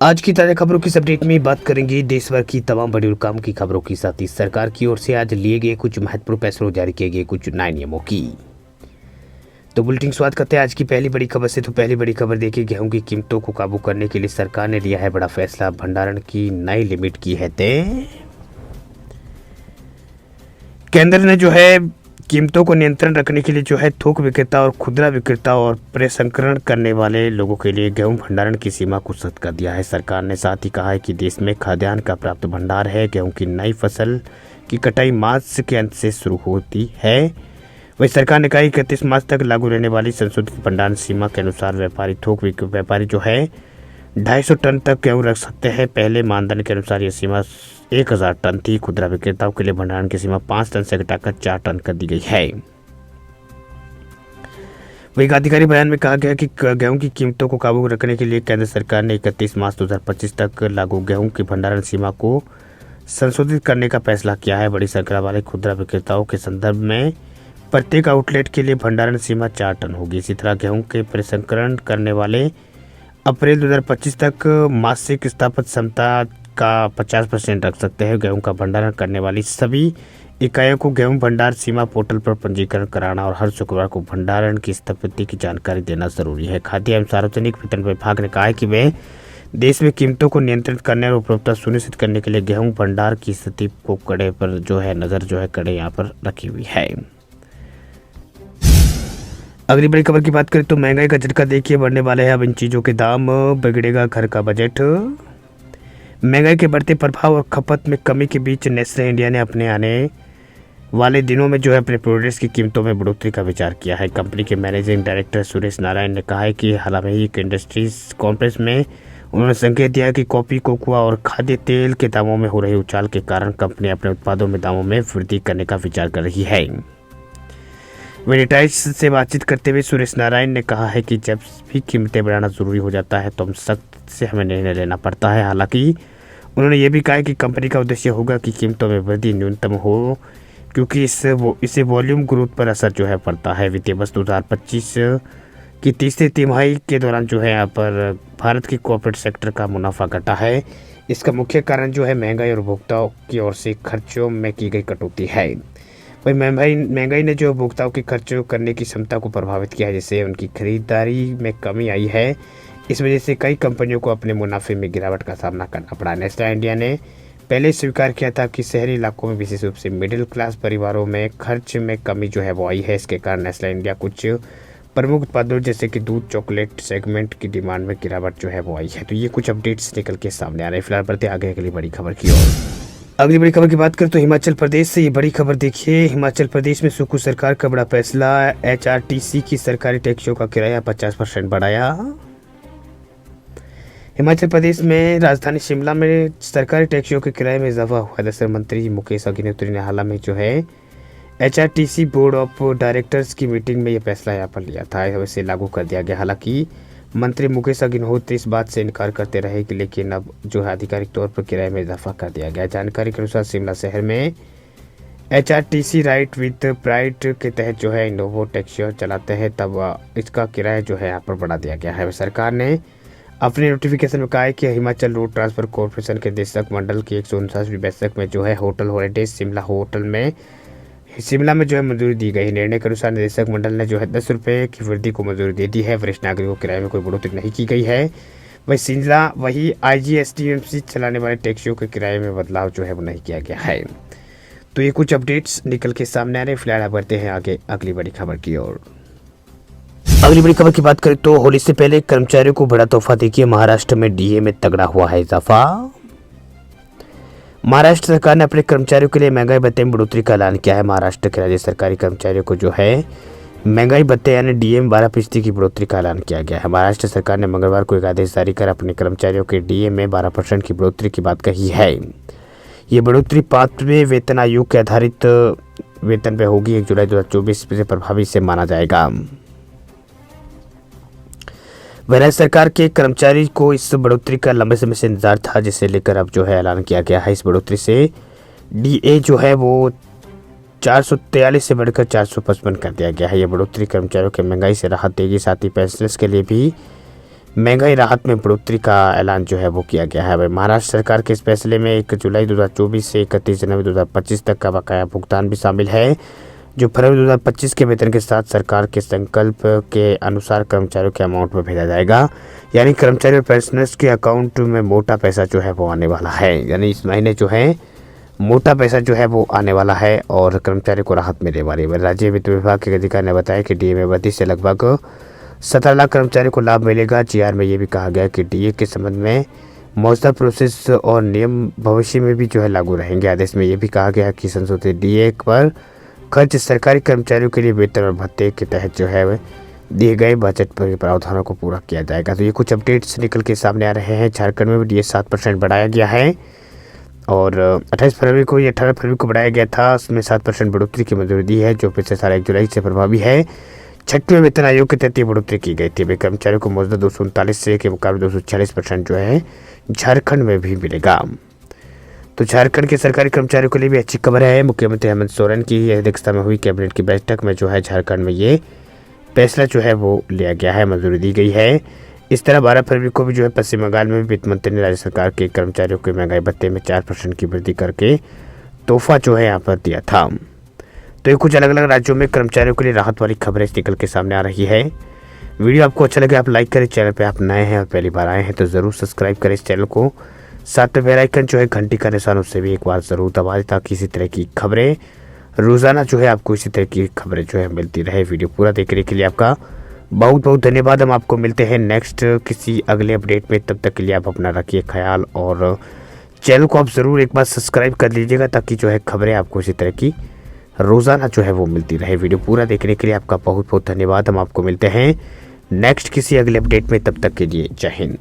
आज की ताज़ा खबरों की इस अपडेट में बात करेंगे देश भर की तमाम बड़ी और काम की खबरों के साथ ही सरकार की ओर से आज लिए गए कुछ महत्वपूर्ण फैसलों जारी किए गए कुछ नए नियमों की। तो बुलेटिन शुरुआत करते हैं आज की पहली बड़ी खबर से। तो पहली बड़ी खबर देखिए, गेहूं की कीमतों को काबू करने के लिए सरकार ने लिया है बड़ा फैसला, भंडारण की नई लिमिट की है तय। केंद्र ने जो है कीमतों को नियंत्रण रखने के लिए जो है थोक विक्रेता और खुदरा विक्रेता और प्रसंस्करण करने वाले लोगों के लिए गेहूं भंडारण की सीमा को सख्त कर दिया है। सरकार ने साथ ही कहा है कि देश में खाद्यान्न का पर्याप्त भंडार है। गेहूं की नई फसल की कटाई मार्च के अंत से शुरू होती है। वही सरकार ने कहा कि 31 मार्च तक लागू रहने वाली संशोधित भंडारण सीमा के अनुसार व्यापारी जो है 250 टन तक गेहूँ रख सकते हैं। पहले मानदंड के अनुसार यह सीमा 1000 टन थी। खुदरा विक्रेताओं के लिए भंडारण की सीमा 5 टन से घटाकर 4 टन कर दी गई है। वही आधिकारिक बयान में कहा गया कि गेहूं की कीमतों को काबू रखने के लिए केंद्र सरकार ने 31 मार्च 2025 तक लागू गेहूं की भंडारण सीमा को संशोधित करने का फैसला किया है। बड़ी संख्या वाले खुदरा विक्रेताओं के संदर्भ में प्रत्येक आउटलेट के लिए भंडारण सीमा 4 टन होगी। इसी तरह गेहूं के प्रसंस्करण करने वाले अप्रैल 2025 तक मासिक स्थापित क्षमता का 50% रख सकते हैं। गेहूं का भंडारण करने वाली सभी इकाइयों को गेहूं भंडार सीमा पोर्टल पर पंजीकरण कराना और हर शुक्रवार को भंडारण की स्थिति की जानकारी देना जरूरी है। खाद्य एवं सार्वजनिक वितरण विभाग ने कहा है कि वे देश में कीमतों को नियंत्रित करने और उपलब्धता सुनिश्चित करने के लिए गेहूं भंडार की स्थिति को कड़े पर जो है नजर जो है कड़े यहाँ पर रखी हुई है। अगली बड़ी खबर की बात करें तो महंगाई का झटका देखिए, बढ़ने वाले हैं अब इन चीज़ों के दाम, बिगड़ेगा घर का बजट। महंगाई के बढ़ते प्रभाव और खपत में कमी के बीच नेस्ले इंडिया ने अपने आने वाले दिनों में जो है अपने प्रोडक्ट्स की कीमतों में बढ़ोतरी का विचार किया है। कंपनी के मैनेजिंग डायरेक्टर सुरेश नारायण ने कहा है कि हाल ही एक इंडस्ट्रीज कॉन्फ्रेंस में उन्होंने संकेत दिया कि कॉफी, कोकोआ और खाद्य तेल के दामों में हो रही उछाल के कारण कंपनी अपने उत्पादों में दामों में वृद्धि करने का विचार कर रही है। वेरिटाइज से बातचीत करते हुए सुरेश नारायण ने कहा है कि जब भी कीमतें बढ़ाना जरूरी हो जाता है तो हम सख्त से हमें निर्णय लेना पड़ता है। हालांकि उन्होंने ये भी कहा कि कंपनी का उद्देश्य होगा कि कीमतों में वृद्धि न्यूनतम हो, क्योंकि इससे वॉल्यूम ग्रोथ पर असर जो है पड़ता है। वित्तीय वर्ष 2025 की तीसरी तिमाही के दौरान जो है यहाँ पर भारत की कॉर्पोरेट सेक्टर का मुनाफा घटा है। इसका मुख्य कारण जो है महंगाई और उपभोक्ताओं की ओर से खर्चों में की गई कटौती है। वही महंगाई ने जो उपभोक्ताओं की खर्चों करने की क्षमता को प्रभावित किया है, जिससे उनकी खरीदारी में कमी आई है। इस वजह से कई कंपनियों को अपने मुनाफे में गिरावट का सामना करना पड़ा। नेस्ले इंडिया ने पहले स्वीकार किया था कि शहरी इलाकों में विशेष रूप से मिडिल क्लास परिवारों में खर्च में कमी जो है वो आई है। इसके कारण नेस्ले इंडिया कुछ प्रमुख उत्पादों जैसे कि दूध, चॉकलेट सेगमेंट की डिमांड में गिरावट जो है वो आई है। तो ये कुछ अपडेट्स निकल के सामने आ रहे हैं। फिलहाल बढ़ते आगे अगली बड़ी खबर की ओर। अगली बड़ी खबर की बात करें तो हिमाचल प्रदेश से ये बड़ी खबर देखिए, हिमाचल प्रदेश में सुक्खू सरकार का बड़ा फैसला, HRTC की सरकारी टैक्सियों का किराया 50% बढ़ाया। हिमाचल प्रदेश में राजधानी शिमला में सरकारी टैक्सियों के किराए में इजाफा हुआ। दरअसल मंत्री मुकेश अग्निहोत्री ने हाल में जो है HRTC बोर्ड ऑफ डायरेक्टर्स की मीटिंग में यह फैसला यहाँ पर लिया था, इसे लागू कर दिया गया। हालांकि मंत्री मुकेश अग्निहोत्री इस बात से इनकार करते रहे कि लेकिन अब जो है आधिकारिक तौर पर किराए में इजाफा कर दिया गया। जानकारी के अनुसार शिमला शहर में HRTC राइट विद प्राइड के तहत जो है इनोवो टैक्सी चलाते हैं, तब इसका किराया जो है यहाँ पर बढ़ा दिया गया है। सरकार ने अपने नोटिफिकेशन में कहा है कि हिमाचल रोड ट्रांसपोर्ट कॉर्पोरेशन के निदेशक मंडल की 149वीं बैठक में जो है होटल हॉलीडेज शिमला में जो है मंजूरी दी गई। निर्णय के अनुसार निदेशक मंडल ने जो है 10 रुपये की वृद्धि को मंजूरी दे दी है। वरिष्ठ नागरिकों के किराए में कोई बढ़ोतरी नहीं की गई है। वही IGSTMC चलाने वाले टैक्सियों के किराए में बदलाव जो है वो नहीं किया गया है। तो ये कुछ अपडेट्स निकल के सामने आ रहे हैं। फिलहाल बढ़ते हैं आगे अगली बड़ी खबर की ओर। अगली बड़ी खबर की बात करें तो होली से पहले कर्मचारियों को बड़ा तोहफा देखिए, महाराष्ट्र में DA में तगड़ा हुआ है इजाफा। महाराष्ट्र सरकार ने अपने कर्मचारियों के लिए महंगाई भत्ते में बढ़ोतरी का ऐलान किया है। महाराष्ट्र के राज्य सरकारी कर्मचारियों को जो है महंगाई भत्ते यानी DA में 12% की बढ़ोतरी का ऐलान किया गया है। महाराष्ट्र सरकार ने मंगलवार को एक आदेश जारी कर अपने कर्मचारियों के DA में 12% की बढ़ोतरी की बात कही है। ये बढ़ोतरी 5वें वेतन आयोग के आधारित वेतन पे होगी। 1 जुलाई 2024 से प्रभावी से माना जाएगा। राज्य सरकार के कर्मचारी को इस बढ़ोतरी का लंबे समय से इंतजार था, जिसे लेकर अब जो है ऐलान किया गया है। इस बढ़ोतरी से DA जो है वो 443 से बढ़कर 455 कर दिया गया है। यह बढ़ोतरी कर्मचारियों के महंगाई से राहत देगी, साथ ही पेंशनर्स के लिए भी महंगाई राहत में बढ़ोतरी का ऐलान जो है वो किया गया है। महाराष्ट्र सरकार के इस फैसले में 1 जुलाई 2024 से 31 जनवरी 2025 तक का बकाया भुगतान भी शामिल है, जो फरवरी 2025 के वेतन के साथ सरकार के संकल्प के अनुसार कर्मचारियों के अमाउंट में भेजा जाएगा। यानी कर्मचारी और पेंशनर्स के अकाउंट में मोटा पैसा जो है वो आने वाला है। यानी इस महीने जो है मोटा पैसा जो है वो आने वाला है और कर्मचारियों को राहत मिलने वाली है। राज्य वित्त विभाग के अधिकारी ने बताया कि डीए में वृद्धि से लगभग 17 लाख कर्मचारियों को लाभ मिलेगा। जीआर में ये भी कहा गया कि डीए के संबंध में मौजूदा प्रोसेस और नियम भविष्य में भी जो है लागू रहेंगे। आदेश में ये भी कहा गया कि संशोधित डीए पर खर्च सरकारी कर्मचारियों के लिए वेतन और भत्ते के तहत जो है दिए गए बजट पर प्रावधानों को पूरा किया जाएगा। तो ये कुछ अपडेट्स निकल के सामने आ रहे हैं। झारखंड में भी डीए 7% बढ़ाया गया है और 28 फरवरी को, ये 18 फरवरी को बढ़ाया गया था। उसमें 7% बढ़ोतरी की मंजूरी दी है, जो पिछले साल 1 जुलाई से प्रभावी है। 6वें वेतन आयोग के तहत ये बढ़ोतरी की गई थी। कर्मचारियों को मौजूदा 239 से के मुकाबले 246% जो है झारखंड में भी मिलेगा। तो झारखंड के सरकारी कर्मचारियों के लिए भी अच्छी खबर है। मुख्यमंत्री हेमंत सोरेन की अध्यक्षता में हुई कैबिनेट की बैठक में जो है झारखंड में ये फैसला जो है वो लिया गया है, मंजूरी दी गई है। इस तरह 12 फरवरी को भी जो है पश्चिम बंगाल में वित्त मंत्री ने राज्य सरकार के कर्मचारियों के महंगाई भत्ते में 4% की वृद्धि करके तोहफा जो है यहाँ पर दिया था। तो ये कुछ अलग अलग राज्यों में कर्मचारियों के लिए राहत वाली खबरें निकल के सामने आ रही है। वीडियो आपको अच्छा लगे आप लाइक करें, चैनल पे आप नए हैं और पहली बार आए हैं तो ज़रूर सब्सक्राइब करें इस चैनल को। साथ में बेल आइकन जो है घंटी का निशान उससे भी एक बार ज़रूर दबा दें, ताकि इसी तरह की खबरें रोज़ाना जो है आपको इसी तरह की खबरें जो है मिलती रहे। वीडियो पूरा देखने के लिए आपका बहुत बहुत धन्यवाद। हम आपको मिलते हैं नेक्स्ट किसी अगले अपडेट में। तब तक के लिए आप अपना रखिए ख्याल और चैनल को आप ज़रूर एक बार सब्सक्राइब कर लीजिएगा, ताकि जो है खबरें आपको इसी तरह की रोज़ाना जो है वो मिलती रहे। वीडियो पूरा देखने के लिए आपका बहुत बहुत धन्यवाद। हम आपको मिलते हैं नेक्स्ट किसी अगले अपडेट में। तब तक के लिए जय हिंद।